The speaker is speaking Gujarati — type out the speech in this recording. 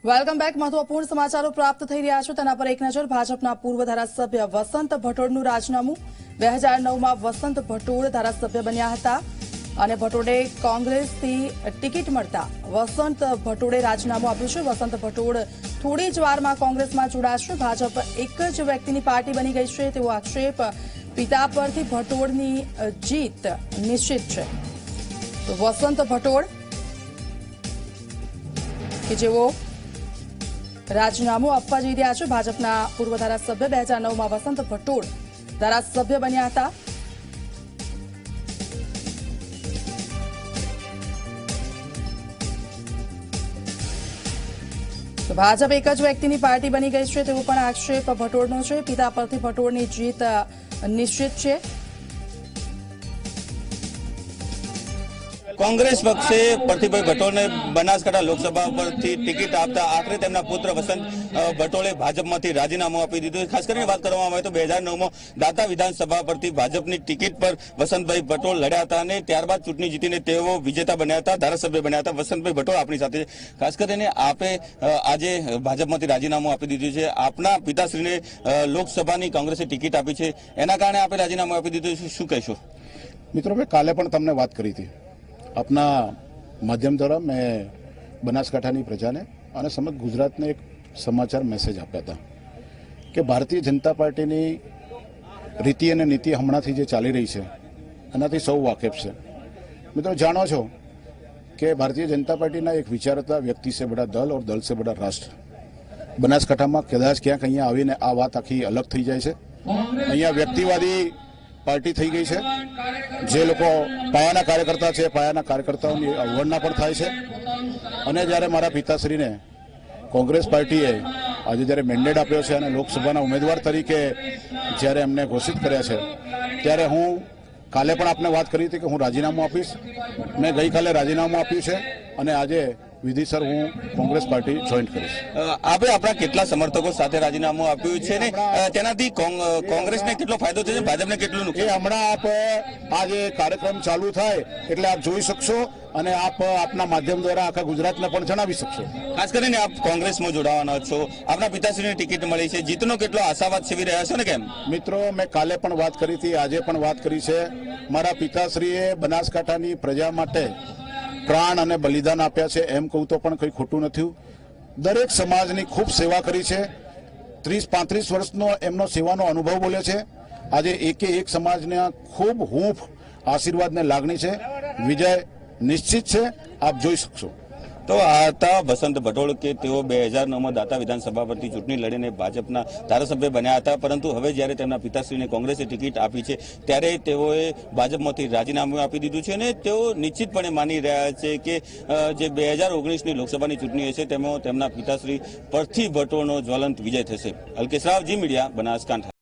Welcome back. મહત્વપૂર્ણ સમાચારો પ્રાપ્ત થઈ રહ્યા છે તેના પર એક નજર। ભાજપના પૂર્વ ધારાસભ્ય વસંત ભટોળનું રાજીનામું। 2009માં વસંત ભટોળ ધારાસભ્ય બન્યા હતા અને ભટોળે કોંગ્રેસથી ટિકિટ મળતા વસંત ભટોળે રાજીનામું આપ્યું છે। વસંત ભટોળ થોડી જ વારમાં કોંગ્રેસમાં જોડાશે। ભાજપ એક જ વ્યક્તિની પાર્ટી બની ગઈ છે તેવો આક્ષેપ પિતા પરથી ભટોળની જીત નિશ્ચિત છે। તો વસંત ભટોળ કે જેઓ રાજીનામું આપવા જઈ રહ્યા છે। ભાજપના પૂર્વ ધારાસભ્ય 2009માં વસંત ભટોળ ધારાસભ્ય બન્યા હતા। તો ભાજપ એક જ વ્યક્તિની પાર્ટી બની ગઈ છે તેવો પણ આક્ષેપ ભટોળનો છે। પિતા પરથી ભટોળની જીત નિશ્ચિત છે। કોંગ્રેસ પક્ષે પ્રતિભાઈ ભટોળને બનાસકાંઠા લોકસભા પરથી ટિકિટ આપતા આખરે તેમના પુત્ર વસંત ભટોળે ભાજપમાંથી રાજીનામું આપી દીધું। ખાસ કરીને વાત કરવામાં આવે તો 2009માં દાતા વિધાનસભા પરથી ભાજપની ટિકિટ પર વસંતભાઈ ભટોળ લડ્યા હતા અને ત્યારબાદ ચૂંટણી જીતીને તેઓ વિજેતા બન્યા હતા, ધારાસભ્ય બન્યા હતા। વસંતભાઈ ભટોળ આપણી સાથે ખાસ કરીને આપે આજે ભાજપમાંથી રાજીનામું આપી દીધું છે। આપના પિતાશ્રીને લોકસભાની કોંગ્રેસે ટિકિટ આપી છે, એના કારણે આપે રાજીનામું આપી દીધું છે, શું કહેશો? મિત્રો, મેં કાલે પણ તમને વાત કરી હતી આપના માધ્યમ દ્વારા। મેં બનાસકાંઠાની પ્રજાને અને સમગ્ર ગુજરાતને એક સમાચાર મેસેજ આપ્યા હતા કે ભારતીય જનતા પાર્ટીની રીતિ અને નીતિ હમણાંથી જે ચાલી રહી છે એનાથી સૌ વાકેફ છે। મિત્રો, જાણો છો કે ભારતીય જનતા પાર્ટીના એક વિચાર હતા, વ્યક્તિ સે બડા દલ और દલ સે બડા રાષ્ટ્ર। બનાસકાંઠામાં કદાચ ક્યાંક અહીંયા આવીને આ વાત આખી અલગ થઈ જાય છે। અહીંયા વ્યક્તિવાદી પાર્ટી થઈ ગઈ છે। જે લોકો પાયાના કાર્યકર્તા છે, પાયાના કાર્યકર્તાઓની અવગણના પણ થાય છે। અને જ્યારે મારા પિતાશ્રીને કોંગ્રેસ પાર્ટીએ આજે જ્યારે મેન્ડેટ આપ્યો છે અને લોકસભાના ઉમેદવાર તરીકે જ્યારે એમને ઘોષિત કર્યા છે, ત્યારે હું કાલે પણ આપને વાત કરી હતી કે હું રાજીનામું આપીશ। મેં ગઈકાલે રાજીનામું આપ્યું છે અને આજે વિધિસર હું કોંગ્રેસ પાર્ટી જોઈન કરીશ। આપે આપણા કેટલા સમર્થકો સાથે રાજીનામું આપ્યું છે ને તેનાથી કોંગ્રેસને કેટલો ફાયદો થશે, ભાજપને કેટલું નુકસાન? એ હમણાં આપ આ જે કાર્યક્રમ ચાલુ થાય એટલે આપ જોઈ શકશો અને આપ આપના માધ્યમ દ્વારા આખા ગુજરાતને પણ જણાવી શકશો। ખાસ કરીને આપ કોંગ્રેસમાં જોડાવાના છો, આપના પિતાશ્રીની ટિકિટ મળી છે, જીતનો કેટલો આશાવાદ સેવી રહ્યા છો ને કેમ? મિત્રો, મેં કાલે પણ વાત કરી હતી, આજે પણ વાત કરી છે। મારા પિતાશ્રીએ બનાસકાંઠાની પ્રજા માટે પ્રાણ અને બલિદાન આપ્યા છે, એમ કહું તો પણ કંઈ ખોટું નથી। દરેક સમાજની ખૂબ સેવા કરી છે। 30-35 વર્ષનો એમનો સેવાનો અનુભવ બોલે છે। આજે એકે એક સમાજના ખૂબ હૂંફ આશીર્વાદને લાગણી છે। વિજય નિશ્ચિત છે, આપ જોઈ શકશો। તો આ હતા વસંત ભટોળ કે તેઓ 2009માં દાતા વિધાનસભા પરથી ચૂંટણી લડીને ભાજપના ધારાસભ્ય બન્યા હતા, પરંતુ હવે જ્યારે તેમના પિતાશ્રીને કોંગ્રેસે ટિકિટ આપી છે ત્યારે તેઓએ ભાજપમાંથી રાજીનામું આપી દીધું છે અને તેઓ નિશ્ચિતપણે માની રહ્યા છે કે જે 2019ની લોકસભાની ચૂંટણી હશે તેમાં તેમના પિતાશ્રી પરથી ભટોળનો જ્વલંત વિજય થશે। અલ્કેશ રાવ, જી મીડિયા, બનાસકાંઠા।